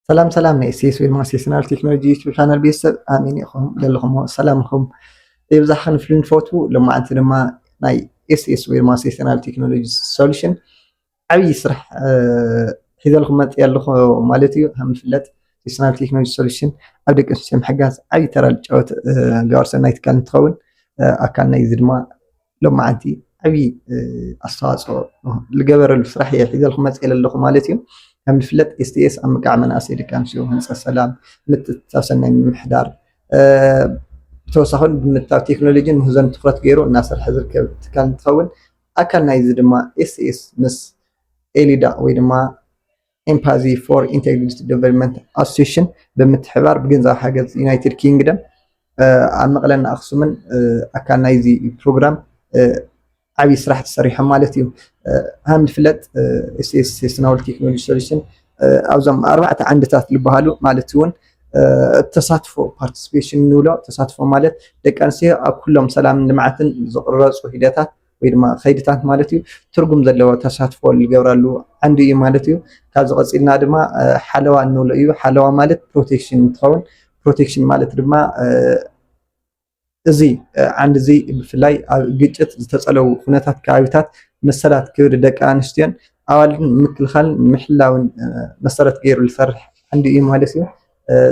سلام سلام نأسيس ومؤسسنا التكنولوجي شانل بيس آمين يخم للهم سلامهم يبزح نفلين فوتو لما أنت لما ناي اس ومؤسسنا التكنولوجي سوليوشن عبي يسرح إذا لهم مت يلهم مالتي هم فلت سيسنا التكنولوجي سوليوشن أبدك أسمع حاجات عبي ترى الجوات جارس نايت كان تخون أكان يزيد ما لما أنتي عبي أساس الجبر الفرحية إذا لهم مت يلهم مالتي هم فلت اس ام قاع مناسي كان شو هنس السلام متتوسنا محدار توصحون بمتاو تكنولوجي مهزن تخرط غيرو الناس الحذر كان تخون اكلنا يزيد ما اس مس اليدا ويدما امبازي فور انتجريتد ديفلوبمنت اسوسيشن بمتحبار بجنزا حاجه يونايتد كينجدم امقلنا اخصمن اكلنا يزي بروجرام عبي سرح الصريحة مالتي هم فلت اس سناول تكنولوجي سوليوشن أوزم أربعة عندتات لبهالو مالتون التصادفو participation نولا تصادفو مالت دكانسي كلهم سلام نمعتن زقرص وهداتات ويدما خيدتات مالتي ترجم زلوا تصادفو اللي جورالو عندي مالتي كاز قصيلنا دما حلوة نولا يو حلوة مالت بروتكشن تخون بروتكشن مالت دما زي عند زي بفلاي جيت تتصلوا خناتات كعبيتات مسرات كبر دك انستين اول مثل خل محلاون مسرات غير الفرح عندي ايه مالسي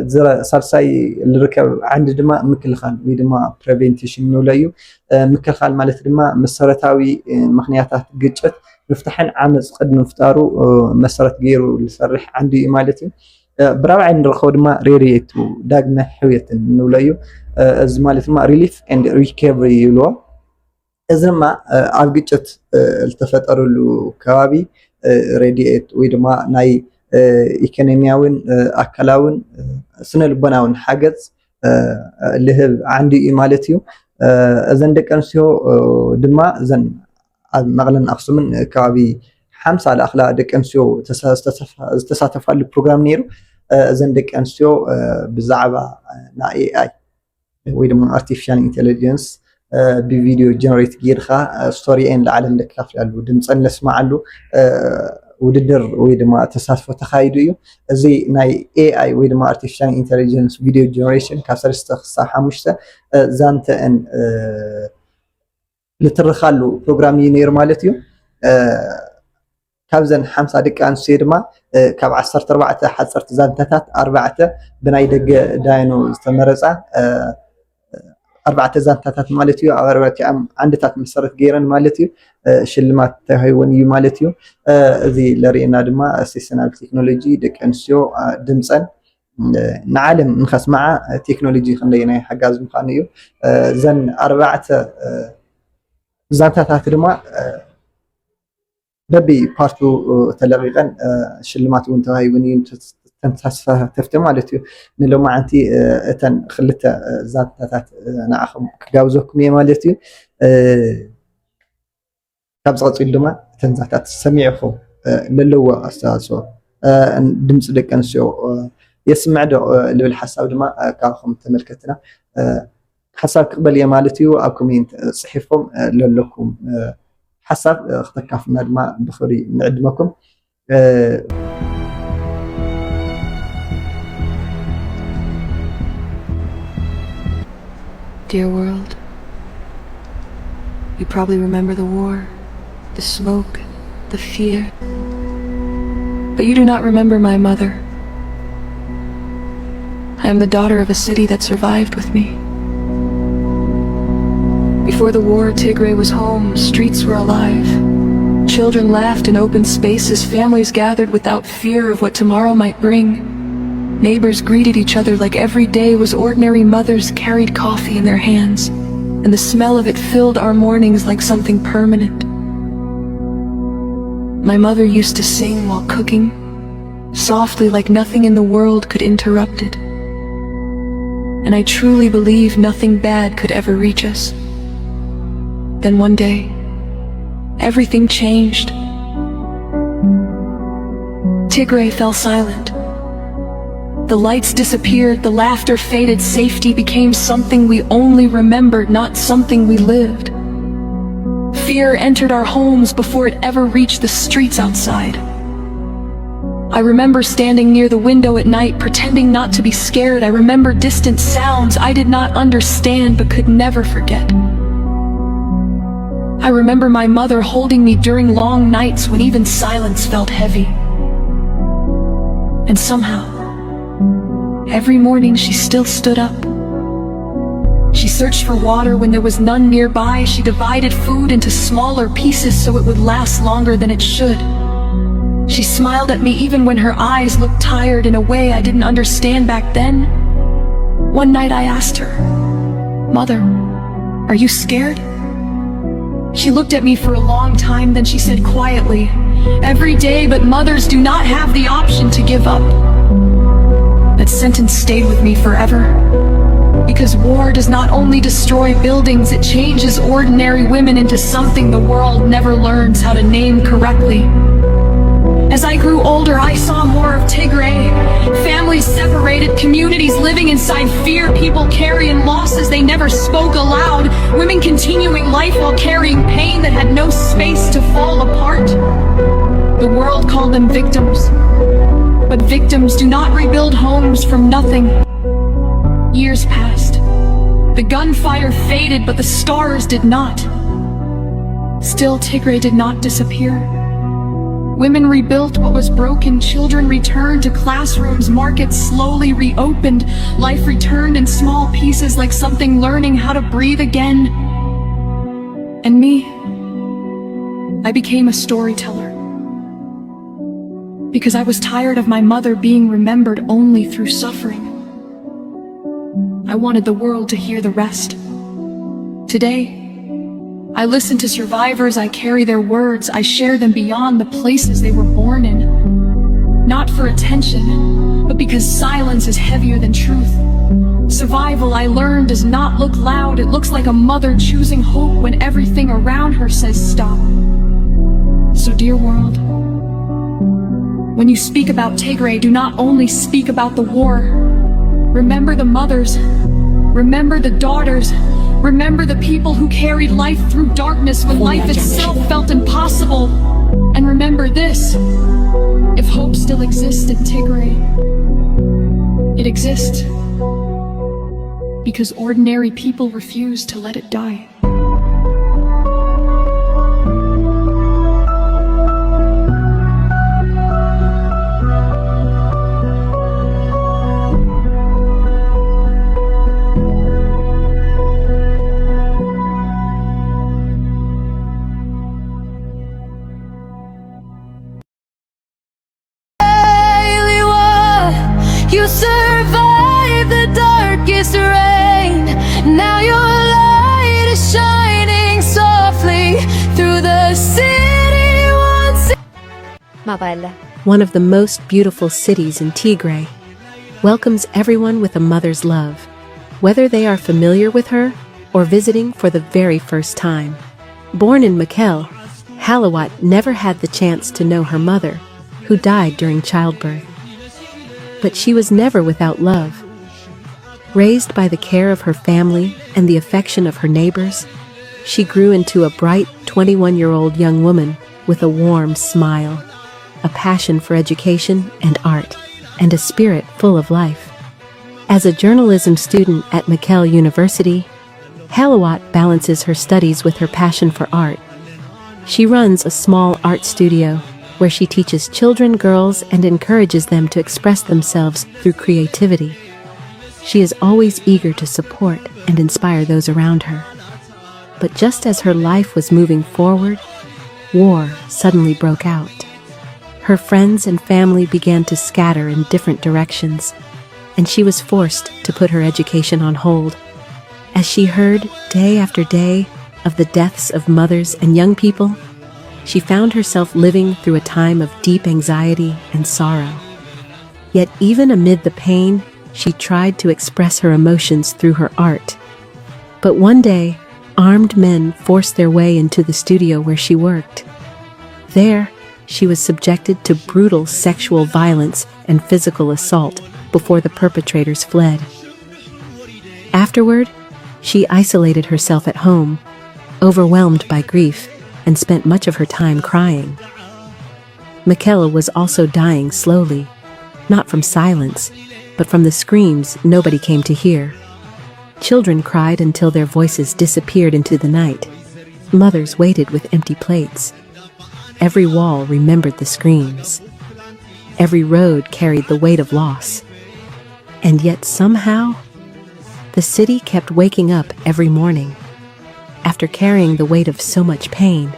زرا سالساي الركب عند دما مثل خل وي دما بريفنتيشن نولايو مثل خل مالت دما مسرتاوي مخنياتات جيت مفتحن عامز قد مفتارو مسرات غير الفرح عندي ايه مالتي برابع نرخو دما ريريتو داغنا حويت نولايو از مالت ما ريليف اند ريكفري يلو ازما ኣብ ግጭት ዝተፈጠረሉ ከባቢ ሬዲኤት ወይ ድማ ናይ ኢኮኖሚያውን ኣካላውን ስነ ልቦናውን ሓገዝ ልህብ ዓንዲ እዩ ማለት እዩ እዘን ደቂ ኣንስትዮ ድማ እዘን ኣብ መቐለን ኣክሱምን ከባቢ 50 ላእኽላ ደቂ ኣንስትዮ ዝተሳተፋሉ ፕሮግራም ነይሩ እዘን ደቂ ኣንስትዮ ብዛዕባ ናይ ኤአይ ወይ ድማ artificial intelligence بفيديو جنريت غيرخا ستوري ان العالم لك كافلالو دمصن نسمعلو وددر وي دما تساتفو تخايدو يو زي ناي اي اي وي دما artificial intelligence فيديو جنريشن كاسرسته خمسة زانت ان لترخالو بروجرام ينير مالتيو كابزن 50 دقيقة انسي دما كاب 14 حصرت زانتات 4 بناي دق داينو استمرصا 4 زانتات مالتيو أغربتي عندتات مسرت غيرن مالتيو شلمات تهيوني مالتيو ذي لرينا دما اسيسنال تكنولوجي دك انسيو دمصن نعلم نخس مع تكنولوجي خندينا حجاز مخانيو زن 4 زانتات دما ببي بارتو تلغيقن شلمات وانتهيوني تنتصفى تفتح مالتيو نلو ما عندي اتن خلته زاتات ناخم كجاوزكم يا مالتيو كابزقص لما تنزاتات سميعكم للو اساسو دمص دقنسيو يسمع دو للحساب دما كاخم تملكتنا حساب قبل يا مالتيو او كومنت صحيفهم للكم حساب اختكافنا دما بخري نعدمكم Dear world, you probably remember the war, the smoke, the fear, but you do not remember my mother. I am the daughter of a city that survived with me. Before the war, Tigray was home, streets were alive. Children laughed in open spaces, families gathered without fear of what tomorrow might bring. Neighbors greeted each other like every day was ordinary. Mothers carried coffee in their hands, and the smell of it filled our mornings like something permanent. My mother used to sing while cooking, softly like nothing in the world could interrupt it. And I truly believe nothing bad could ever reach us. Then one day, everything changed. Tigray fell silent. The lights disappeared, the laughter faded, safety became something we only remembered, not something we lived. Fear entered our homes before it ever reached the streets outside. I remember standing near the window at night, pretending not to be scared. I remember distant sounds I did not understand but could never forget. I remember my mother holding me during long nights when even silence felt heavy. And somehow, every morning she still stood up. She searched for water when there was none nearby. She divided food into smaller pieces so it would last longer than it should. She smiled at me even when her eyes looked tired in a way I didn't understand back then. One night I asked her, "Mother, are you scared?" She looked at me for a long time, then she said quietly, "Every day, but mothers do not have the option to give up." That sentence stayed with me forever. Because war does not only destroy buildings, it changes ordinary women into something the world never learns how to name correctly. As I grew older, I saw more of Tigray. Families separated, communities living inside fear, people carrying losses they never spoke aloud, women continuing life while carrying pain that had no space to fall apart. The world called them victims, but victims do not rebuild homes from nothing. Years passed. The gunfire faded, but the scars did not. Still, Tigray did not disappear. Women rebuilt what was broken, children returned to classrooms, markets slowly reopened, life returned in small pieces like something learning how to breathe again. And me, I became a storyteller. Because I was tired of my mother being remembered only through suffering. I wanted the world to hear the rest. Today, I listen to survivors, I carry their words, I share them beyond the places they were born in. Not for attention, but because silence is heavier than truth. Survival, I learned, does not look loud. It looks like a mother choosing hope when everything around her says stop. So dear world, when you speak about Tigray, do not only speak about the war. Remember the mothers, remember the daughters, remember the people who carried life through darkness when life itself felt impossible. And remember this, if hope still exists in Tigray, it exists because ordinary people refuse to let it die. You survived the darkest rain. Now your light is shining softly through the city once. Mabala, one of the most beautiful cities in Tigray, welcomes everyone with a mother's love, whether they are familiar with her or visiting for the very first time. Born in Mekelle, Halawat never had the chance to know her mother, who died during childbirth. But she was never without love. Raised by the care of her family and the affection of her neighbors, she grew into a bright 21-year-old young woman with a warm smile, a passion for education and art, and a spirit full of life. As a journalism student at Mekelle University, Halawat balances her studies with her passion for art. She runs a small art studio where she teaches children, girls, and encourages them to express themselves through creativity. She is always eager to support and inspire those around her. But just as her life was moving forward, war suddenly broke out. Her friends and family began to scatter in different directions, and she was forced to put her education on hold. As she heard day after day of the deaths of mothers and young people, she found herself living through a time of deep anxiety and sorrow. Yet even amid the pain, she tried to express her emotions through her art. But one day, armed men forced their way into the studio where she worked. There, she was subjected to brutal sexual violence and physical assault before the perpetrators fled. Afterward, she isolated herself at home, overwhelmed by grief, and spent much of her time crying. Michaela was also dying slowly, not from silence, but from the screams nobody came to hear. Children cried until their voices disappeared into the night. Mothers waited with empty plates. Every wall remembered the screams. Every road carried the weight of loss. And yet somehow, the city kept waking up every morning. After carrying the weight of so much pain,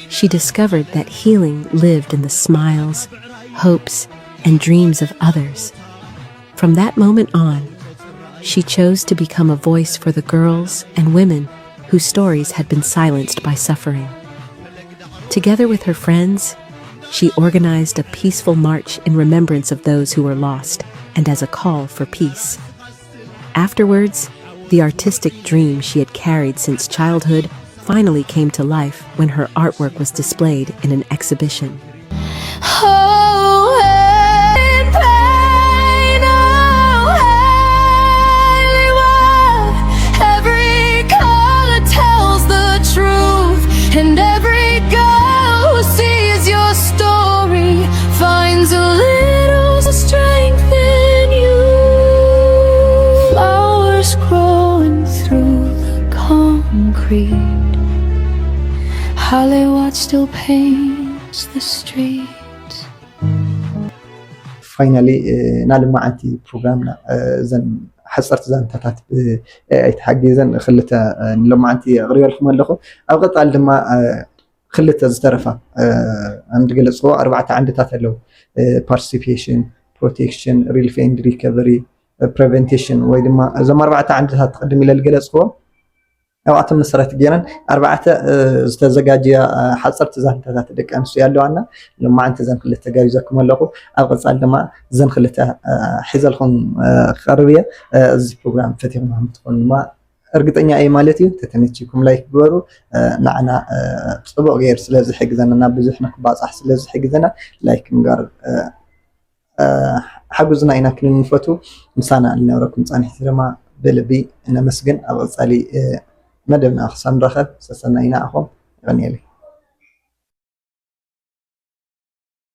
she discovered that healing lived in the smiles, hopes, and dreams of others. From that moment on, she chose to become a voice for the girls and women whose stories had been silenced by suffering. Together with her friends, she organized a peaceful march in remembrance of those who were lost and as a call for peace. Afterwards, the artistic dream she had carried since childhood finally came to life when her artwork was displayed in an exhibition. Oh, in pain, oh, Hollywood. Every color tells the truth, and every girl who sees your story finds a little strength in you. Flowers growing through the concrete. Hollywood still paints the streets. Finally, نالمعتي برنامجنا زن حصرت زانتات يتحجزن خلته نلمعتي غريب لكم لكم أبغى لما خلته زترفه عند جلسوا 4 عندات له participation, protection, relief and recovery, prevention ويدما زم 4 عندات تقدم إلى الجلسوا أو أتم نصرت جيران 4 استزجاجية حصرت زانتات دك أمس يالله عنا لما أنت زن خلته جايزكم لكم أبغى لما زن خلته حزلهم خربية زي برنامج فتيهم هم تكون ما أرجع أي مالتي تتنيتكم لايك بورو نعنا طبق غير سلازي حجزنا نبزحنا بعض أحسن سلازي حجزنا لايك مقر حجزنا إنا كل نفتو مسانا اللي نوركم صاني حسرما بلبي إن مسجن أبغى صالي مدبنا أخصام رخب سسنا إنا أخوم غنيلي